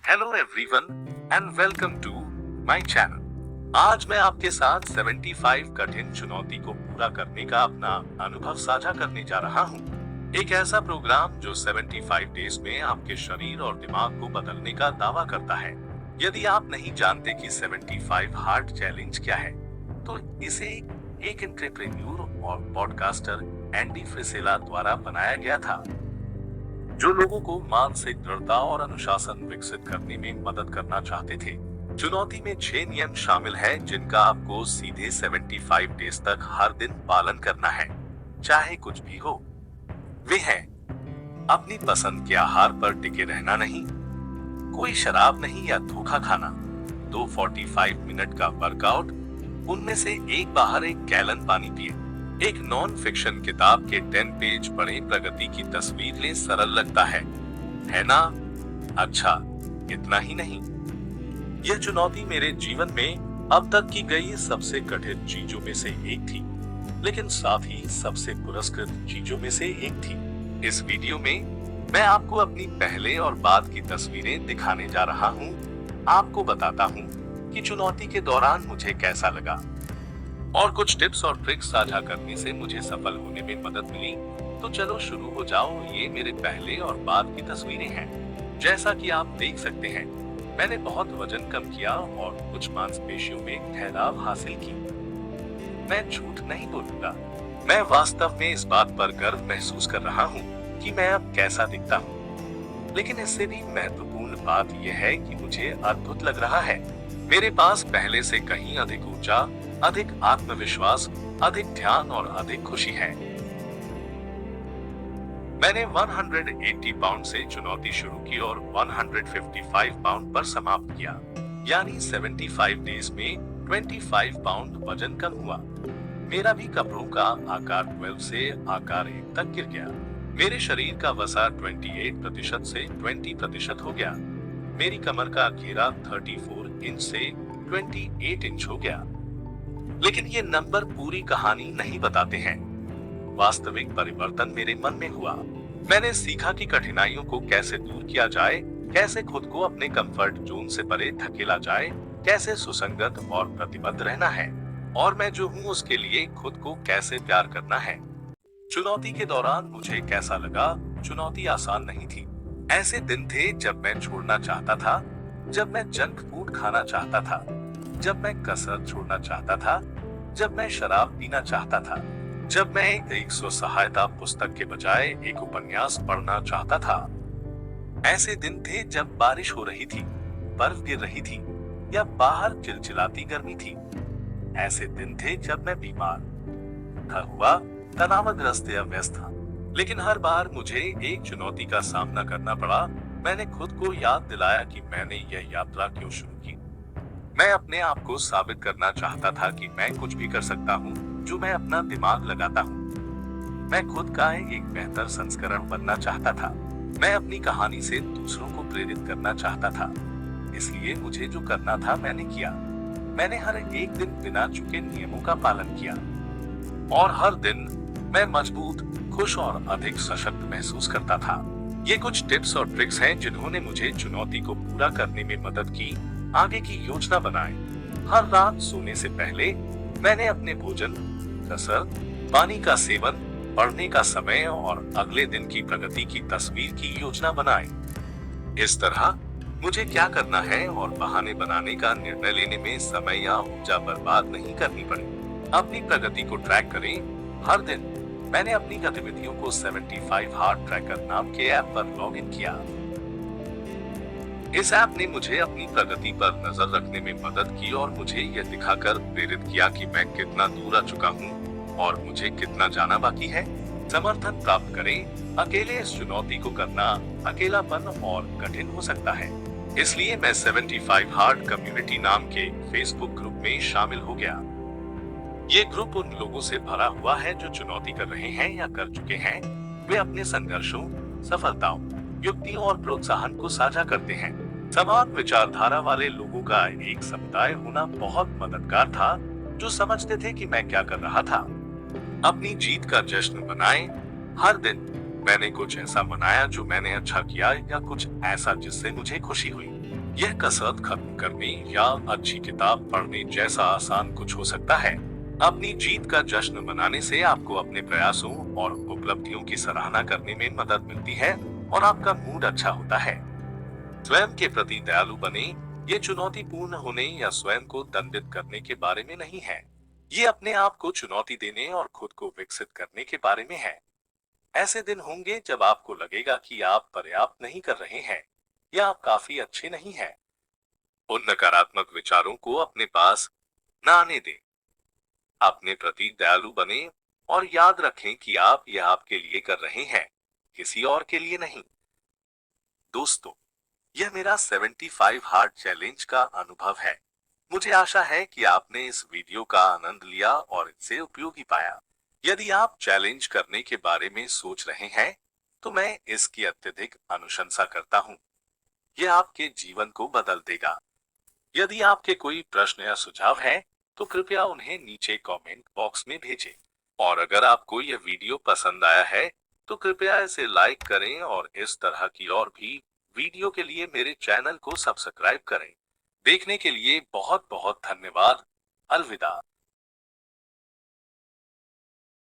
Hello everyone and welcome to my channel. आज मैं आपके साथ 75 कठिन चुनौती को पूरा करने का अपना अनुभव साझा करने जा रहा हूँ। एक ऐसा प्रोग्राम जो 75 डेज में आपके शरीर और दिमाग को बदलने का दावा करता है। यदि आप नहीं जानते कि 75 हार्ड चैलेंज क्या है, तो इसे एक एंटरप्रेन्योर और पॉडकास्टर एंडी फ्रिसेला द्वारा बनाया गया था, जो लोगों को मानसिक दृढ़ता और अनुशासन विकसित करने में मदद करना चाहते थे। चुनौती में 6 नियम शामिल हैं जिनका आपको सीधे 75 डेज तक हर दिन पालन करना है, चाहे कुछ भी हो। वे हैं: अपनी पसंद के आहार पर टिके रहना नहीं, कोई शराब नहीं या धोखा खाना, 45 मिनट का वर्कआउट, उनमें से एक बाहर 1 गैलन पानी पिए, एक नॉन फिक्शन किताब के 10 पेज पढ़े, प्रगति की तस्वीर ले, सरल लगता है ना? अच्छा, इतना ही नहीं, यह चुनौती मेरे जीवन में अब तक की गई सबसे कठिन चीजों में से एक थी, लेकिन साथ ही सबसे पुरस्कृत चीजों में से एक थी। इस वीडियो में मैं आपको अपनी पहले और बाद की तस्वीरें दिखाने जा रहा हूँ। आपको बताता हूँ कि चुनौती के दौरान मुझे कैसा लगा और कुछ टिप्स और ट्रिक्स साझा करने से मुझे सफल होने में मदद मिली। तो चलो शुरू हो जाओ। ये मेरे पहले और बाद की तस्वीरें हैं। जैसा कि आप देख सकते हैं, मैंने बहुत वजन कम किया और कुछ मांसपेशियों में ठहराव हासिल की। मैं झूठ नहीं बोलूंगा, मैं वास्तव में इस बात पर गर्व महसूस कर रहा हूँ कि मैं अब कैसा दिखता हूँ। लेकिन इससे भी महत्वपूर्ण बात यह है कि मुझे अद्भुत लग रहा है। मेरे पास पहले से कहीं अधिक ऊर्जा, अधिक आत्मविश्वास, अधिक ध्यान और अधिक खुशी है। मैंने 180 पाउंड से चुनौती शुरू की और 155 पाउंड पर समाप्त किया, यानी 75 डेज में 25 पाउंड वजन कम हुआ। मेरा भी कपड़ों का आकार 12 से आकार 1 तक गिर गया। मेरे शरीर का वसा 28% से 20% हो गया। मेरी कमर का घेरा 34 इंच से 28 इंच हो गया। लेकिन ये नंबर पूरी कहानी नहीं बताते हैं। वास्तविक परिवर्तन मेरे मन में हुआ। मैंने सीखा कि कठिनाइयों को कैसे दूर किया जाए, कैसे खुद को अपने कंफर्ट जोन से परे धकेला जाए, कैसे सुसंगत और प्रतिबद्ध रहना है, और मैं जो हूँ उसके लिए खुद को कैसे प्यार करना है। चुनौती के दौरान मुझे कैसा लगा? चुनौती आसान नहीं थी। ऐसे दिन थे जब मैं छोड़ना चाहता था, जब मैं जंक फूड खाना चाहता था, जब मैं कसरत छोड़ना चाहता था, जब मैं शराब पीना चाहता था, जब मैं एक स्व-सहायता पुस्तक के बजाय एक उपन्यास पढ़ना चाहता था। ऐसे दिन थे जब बारिश हो रही थी, बर्फ गिर रही थी या बाहर चिलचिलाती गर्मी थी। ऐसे दिन थे जब मैं बीमार, थका हुआ, तनावग्रस्त या व्यस्त था। लेकिन हर बार मुझे एक चुनौती का सामना करना पड़ा। मैंने खुद को याद दिलाया कि मैंने यह यात्रा क्यों शुरू की। मैं अपने आप को साबित करना चाहता था कि मैं कुछ भी कर सकता हूँ जो मैं अपना दिमाग लगाता हूँ। मैं खुद का एक बेहतर संस्करण बनना चाहता था। मैं अपनी कहानी से दूसरों को प्रेरित करना चाहता था। इसलिए मुझे जो करना था मैंने किया। मैंने हर एक दिन बिना चुके नियमों का पालन किया, और हर दिन मैं मजबूत, खुश और अधिक सशक्त महसूस करता था। ये कुछ टिप्स और ट्रिक्स हैं जिन्होंने मुझे चुनौती को पूरा करने में मदद की। आगे की योजना बनाएं। हर रात सोने से पहले मैंने अपने भोजन, कसरत, पानी का सेवन, पढ़ने का समय और अगले दिन की प्रगति की तस्वीर की योजना बनाई। इस तरह मुझे क्या करना है और बहाने बनाने का निर्णय लेने में समय या ऊर्जा बर्बाद नहीं करनी पड़ी। अपनी प्रगति को ट्रैक करें। हर दिन मैंने अपनी गतिविधियों को 75 हार्ड ट्रैकर नाम के ऐप पर लॉग इन किया। इस ऐप ने मुझे अपनी प्रगति पर नजर रखने में मदद की और मुझे यह दिखाकर प्रेरित किया कि मैं कितना दूर आ चुका हूँ और मुझे कितना जाना बाकी है। समर्थन प्राप्त करें। अकेले इस चुनौती को करना अकेलापन और कठिन हो सकता है। इसलिए मैं 75 हार्ड कम्युनिटी नाम के फेसबुक ग्रुप में शामिल हो गया। ये ग्रुप उन लोगों से भरा हुआ है जो चुनौती कर रहे हैं या कर चुके हैं। वे अपने संघर्षों, सफलताओं, युक्तियों और प्रोत्साहन को साझा करते हैं। समान विचारधारा वाले लोगों का एक समुदाय होना बहुत मददगार था, जो समझते थे कि मैं क्या कर रहा था। अपनी जीत का जश्न मनाएं। हर दिन मैंने कुछ ऐसा बनाया जो मैंने अच्छा किया या कुछ ऐसा जिससे मुझे खुशी हुई। यह कसरत खत्म करने या अच्छी किताब पढ़ने जैसा आसान कुछ हो सकता है। अपनी जीत का जश्न मनाने से आपको अपने प्रयासों और उपलब्धियों की सराहना करने में मदद मिलती है और आपका मूड अच्छा होता है। स्वयं के प्रति दयालु बने। ये चुनौतीपूर्ण होने या स्वयं को दंडित करने के बारे में नहीं है। ये अपने आप को चुनौती देने और खुद को विकसित करने के बारे में है। ऐसे दिन होंगे जब आपको लगेगा कि आप पर्याप्त नहीं कर रहे हैं या आप काफी अच्छे नहीं हैं। उन नकारात्मक विचारों को अपने पास न आने दें। अपने प्रति दयालु बने और याद रखें कि आप यह आपके लिए कर रहे हैं, किसी और के लिए नहीं। दोस्तों, यह मेरा 75 हार्ड चैलेंज का अनुभव है। मुझे आशा है कि आपने इस वीडियो का आनंद लिया और इससे उपयोगी पाया। यदि आप चैलेंज करने के बारे में सोच रहे हैं, तो मैं इसकी अत्यधिक अनुशंसा करता हूँ। यह आपके जीवन को बदल देगा। यदि आपके कोई प्रश्न या सुझाव है, तो कृपया उन्हें नीचे कमेंट बॉक्स में भेजें। और अगर आपको यह वीडियो पसंद आया है, तो कृपया इसे लाइक करें और इस तरह की और भी वीडियो के लिए मेरे चैनल को सब्सक्राइब करें। देखने के लिए बहुत बहुत धन्यवाद। अलविदा।